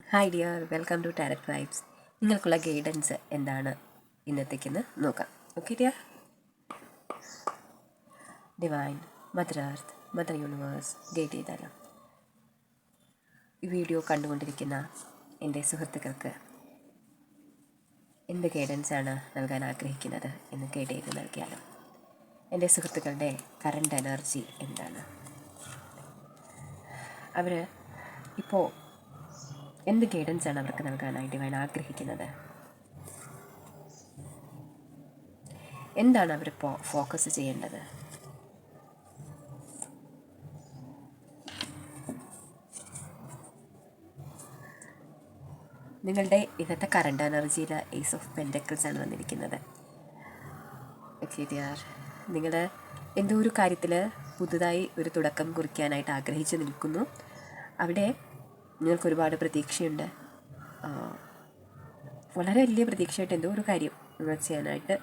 Hi dear, welcome to tarot vibes. നിങ്ങൾക്കുള്ള guidance എന്താണ് ഇന്നത്തേക്കെന്ന് നോക്കാം. Okay dear. Divine, mother earth, mother universe guide ചെയ്താലോ. ഈ വീഡിയോ കണ്ടുകൊണ്ടിരിക്കുന്ന എൻ്റെ സുഹൃത്തുക്കൾക്ക് എന്ത് ഗൈഡൻസാണ് നൽകാൻ ആഗ്രഹിക്കുന്നത് എന്ന് ഗൈഡ് ചെയ്ത് നൽകിയാലോ. എൻ്റെ സുഹൃത്തുക്കളുടെ കറണ്ട് എനർജി എന്താണ്? അവർ ഇപ്പോൾ എന്ത് ഗൈഡൻസാണ് അവർക്ക് നൽകാനായി ഡിവൈൻ ആഗ്രഹിക്കുന്നത്? എന്താണ് അവരിപ്പോൾ ഫോക്കസ് ചെയ്യേണ്ടത്? നിങ്ങളുടെ ഇന്നത്തെ കറണ്ട് എനർജിയിൽ ഏസ് ഓഫ് പെൻറ്റക്കിൾസ് ആണ് വന്നിരിക്കുന്നത്. ഓക്കെ ഡിയർ, നിങ്ങൾ എന്തോ ഒരു കാര്യത്തിൽ പുതുതായി ഒരു തുടക്കം കുറിക്കാനായിട്ട് ആഗ്രഹിച്ചു നിൽക്കുന്നു. അവിടെ നിങ്ങൾക്ക് ഒരുപാട് പ്രതീക്ഷയുണ്ട്. വളരെ വലിയ പ്രതീക്ഷയായിട്ട് എന്തോ ഒരു കാര്യം നിങ്ങൾ ചെയ്യാനായിട്ട്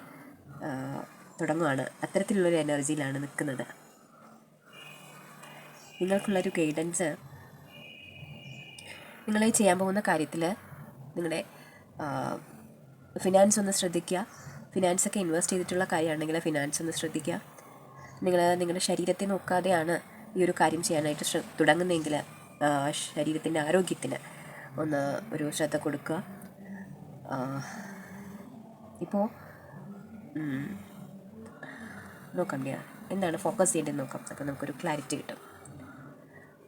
തുടങ്ങുകയാണ്. അത്തരത്തിലുള്ളൊരു എനർജിയിലാണ് നിൽക്കുന്നത്. നിങ്ങൾക്കുള്ളൊരു ഗൈഡൻസ്, നിങ്ങൾ ചെയ്യാൻ പോകുന്ന കാര്യത്തിൽ നിങ്ങളുടെ ഫിനാൻസ് ഒന്ന് ശ്രദ്ധിക്കുക. ഫിനാൻസൊക്കെ ഇൻവെസ്റ്റ് ചെയ്തിട്ടുള്ള കാര്യമാണെങ്കിൽ ഫിനാൻസ് ഒന്ന് ശ്രദ്ധിക്കുക. നിങ്ങളുടെ ശരീരത്തെ നോക്കാതെയാണ് ഈ ഒരു കാര്യം ചെയ്യാനായിട്ട് തുടങ്ങുന്നതെങ്കിൽ ശരീരത്തിൻ്റെ ആരോഗ്യത്തിന് ഒന്ന് ഒരു ശ്രദ്ധ കൊടുക്കുക. ഇപ്പോൾ നോക്കാം ഡിയർ, എന്താണ് ഫോക്കസ് ചെയ്യേണ്ടത് നോക്കാം. അപ്പോൾ നമുക്കൊരു ക്ലാരിറ്റി കിട്ടും.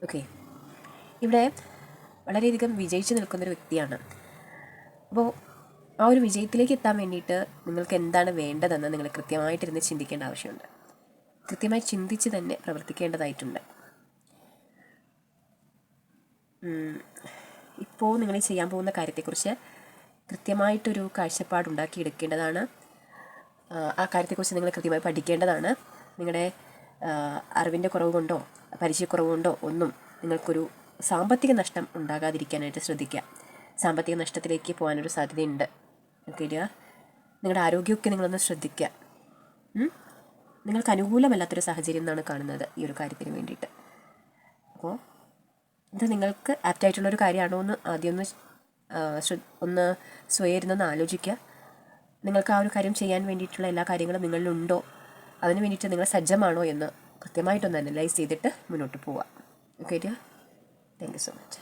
ഓക്കെ, ഇവിടെ വളരെയധികം വിജയിച്ച് നിൽക്കുന്നൊരു വ്യക്തിയാണ്. അപ്പോൾ ആ ഒരു വിജയത്തിലേക്ക് എത്താൻ വേണ്ടിയിട്ട് നിങ്ങൾക്ക് എന്താണ് വേണ്ടതെന്ന് നിങ്ങൾ കൃത്യമായിട്ടിരുന്ന് ചിന്തിക്കേണ്ട ആവശ്യമുണ്ട്. കൃത്യമായി ചിന്തിച്ച് തന്നെ പ്രവർത്തിക്കേണ്ടതായിട്ടുണ്ട്. ഇപ്പോൾ നിങ്ങൾ ചെയ്യാൻ പോകുന്ന കാര്യത്തെക്കുറിച്ച് കൃത്യമായിട്ടൊരു കാഴ്ചപ്പാടുണ്ടാക്കിയെടുക്കേണ്ടതാണ്. ആ കാര്യത്തെക്കുറിച്ച് നിങ്ങൾ കൃത്യമായി പഠിക്കേണ്ടതാണ്. നിങ്ങളുടെ അറിവിൻ്റെ കുറവ് കൊണ്ടോ പരിചയക്കുറവ് കൊണ്ടോ ഒന്നും നിങ്ങൾക്കൊരു സാമ്പത്തിക നഷ്ടം ഉണ്ടാകാതിരിക്കാനായിട്ട് ശ്രദ്ധിക്കുക. സാമ്പത്തിക നഷ്ടത്തിലേക്ക് പോകാനൊരു സാധ്യതയുണ്ട്. ഓക്കെ, നിങ്ങളുടെ ആരോഗ്യമൊക്കെ നിങ്ങളൊന്ന് ശ്രദ്ധിക്കുക. നിങ്ങൾക്ക് അനുകൂലമല്ലാത്തൊരു സാഹചര്യം എന്നാണ് കാണുന്നത് ഈ ഒരു കാര്യത്തിന് വേണ്ടിയിട്ട്. അപ്പോൾ ഇത് നിങ്ങൾക്ക് ആപ്റ്റായിട്ടുള്ളൊരു കാര്യമാണോ എന്ന് ആദ്യം ഒന്ന് സ്വയം ഇരുന്നൊന്ന് ആലോചിക്കുക. നിങ്ങൾക്ക് ആ ഒരു കാര്യം ചെയ്യാൻ വേണ്ടിയിട്ടുള്ള എല്ലാ കാര്യങ്ങളും നിങ്ങളിലുണ്ടോ, അതിന് വേണ്ടിയിട്ട് നിങ്ങൾ സജ്ജമാണോ എന്ന് കൃത്യമായിട്ടൊന്ന് അനലൈസ് ചെയ്തിട്ട് മുന്നോട്ട് പോവുക. Okay dear, thank you so much.